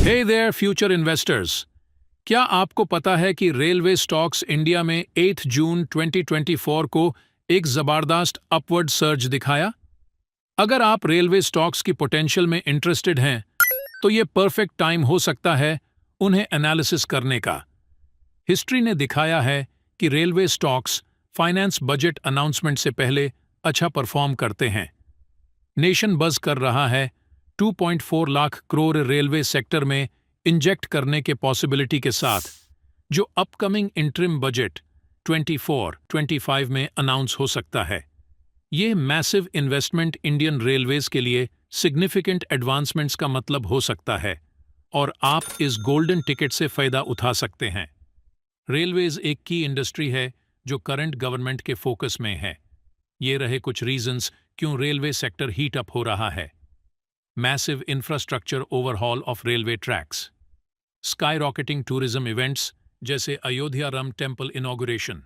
Hey their future investors. क्या आपको पता है कि रेलवे स्टॉक्स इंडिया में 8 जून 2024 को एक जबरदस्त अपवर्ड सर्ज दिखाया? अगर आप रेलवे स्टॉक्स की पोटेंशियल में इंटरेस्टेड हैं, तो ये परफेक्ट टाइम हो सकता है उन्हें एनालिसिस करने का। हिस्ट्री ने दिखाया है कि railway stocks finance budget announcement से पहले अच्छा परफॉर्म करते हैं। नेशन बज़ कर रहा है 2.4 लाख करोड़ रेलवे सेक्टर में इंजेक्ट करने के पॉसिबिलिटी के साथ, जो अपकमिंग इंटरिम बजट 24-25 में अनाउंस हो सकता है। ये मैसिव इन्वेस्टमेंट इंडियन रेलवेज के लिए सिग्निफिकेंट एडवांसमेंट्स का मतलब हो सकता है और आप इस गोल्डन टिकट से फायदा उठा सकते हैं। रेलवेज एक की इंडस्ट्री है जो करंट गवर्नमेंट के फोकस में है। ये रहे कुछ रीजंस क्यों रेलवे सेक्टर हीट अप हो रहा है। Massive infrastructure overhaul of railway tracks, sky rocketing tourism events जैसे Ayodhya Ram temple inauguration,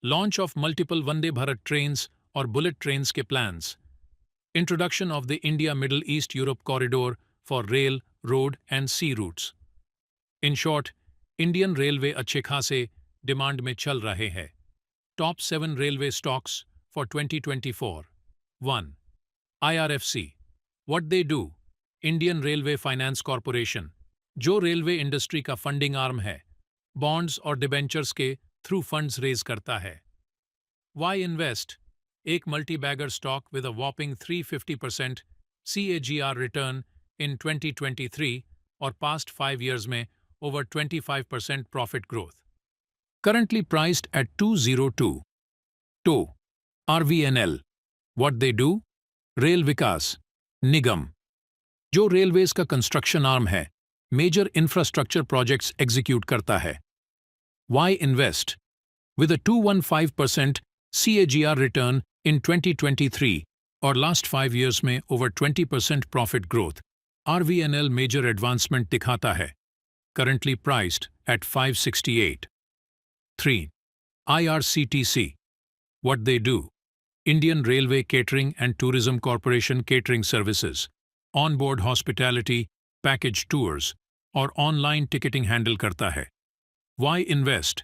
launch of multiple Vande Bharat trains और बुलेट ट्रेन्स के plans, introduction of the India Middle East Europe Corridor for rail, road and sea routes. In short, Indian railway अच्छे खासे demand में चल रहे हैं। Top 7 railway stocks for 2024। 1. IRFC, what they do. Indian Railway Finance corporation, जो railway industry का funding arm है, bonds और डिबेंचर्स के थ्रू फंड्स रेज करता है। वाई इन्वेस्ट, एक multi bagger stock with a whopping 350% CAGR return in 2023 और past 5 years में over 25% profit growth. Currently priced at 202. 2. RVNL, what they do? Rail Vikas Nigam, जो रेलवेज का कंस्ट्रक्शन आर्म है, मेजर इंफ्रास्ट्रक्चर प्रोजेक्ट्स एग्जीक्यूट करता है। Why invest, with a 215% CAGR return in 2023 और last 5 years में over 20% profit growth, RVNL major advancement दिखाता है। Currently priced at 568. 3. IRCTC, what they do? Indian Railway Catering and Tourism Corporation catering services, onboard hospitality, package tours और online ticketing handle करता है। Why invest?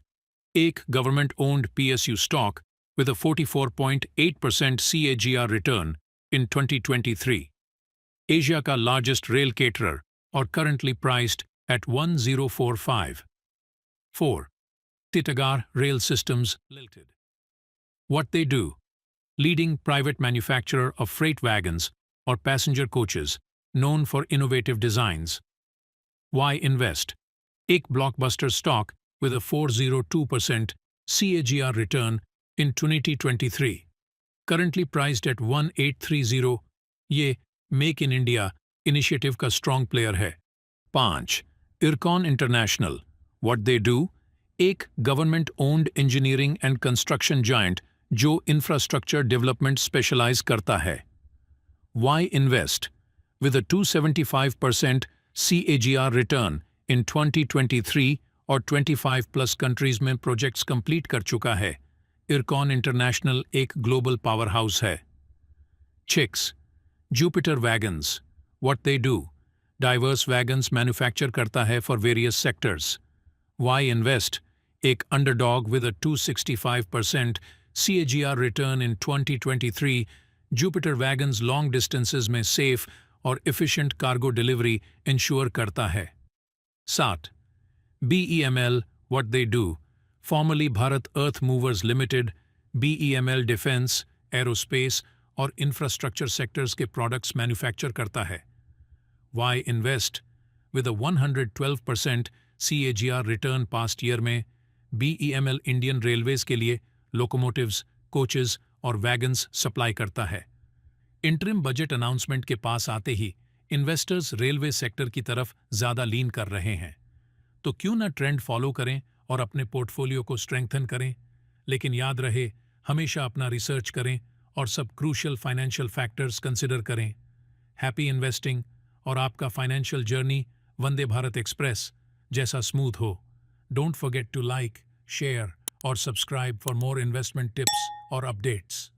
एक government owned PSU stock with a 44.8% CAGR return in 2023, Asia का largest rail caterer और currently priced at 1045. 4. Titagar Rail Systems Limited, what they do? Leading private manufacturer of freight wagons or passenger coaches, known for innovative designs. Why invest? एक blockbuster stock with a 402% CAGR return in 2023, currently priced at 1830. ये make in India initiative का strong player है। 5. Ircon international, what they do? एक government owned engineering and construction giant जो infrastructure development specialise करता है। Why invest? With a 275% CAGR return in 2023 और 25 plus countries में projects complete कर चुका है। इरकॉन इंटरनेशनल एक ग्लोबल पावर हाउस है। 6. Jupiter Wagons, what they do? Diverse wagons manufacture करता है for various sectors. Why invest? एक underdog with a 265% CAGR return in 2023, Jupiter Wagons long distances में सेफ और एफिशिएंट कार्गो डिलीवरी इंश्योर करता है। 7. BEML, what they do? Formerly Bharat Earth Movers Limited, BEML defence, aerospace और infrastructure sectors के products manufacture करता है। Why invest? With a 112% CAGR return past year में, BEML Indian railways के लिए लोकोमोटिव्स, कोचेस और वैगन्स सप्लाई करता है। इंटरिम बजट अनाउंसमेंट के पास आते ही इन्वेस्टर्स रेलवे सेक्टर की तरफ ज़्यादा लीन कर रहे हैं। तो क्यों ना ट्रेंड फॉलो करें और अपने पोर्टफोलियो को स्ट्रेंथन करें। लेकिन याद रहे, हमेशा अपना रिसर्च करें और सब क्रूशियल फाइनेंशियल फैक्टर्स कंसिडर करें। हैप्पी इन्वेस्टिंग और आपका financial journey Vande Bharat Express जैसा स्मूथ हो। Don't forget to like, share और subscribe for more investment tips और अपडेट्स।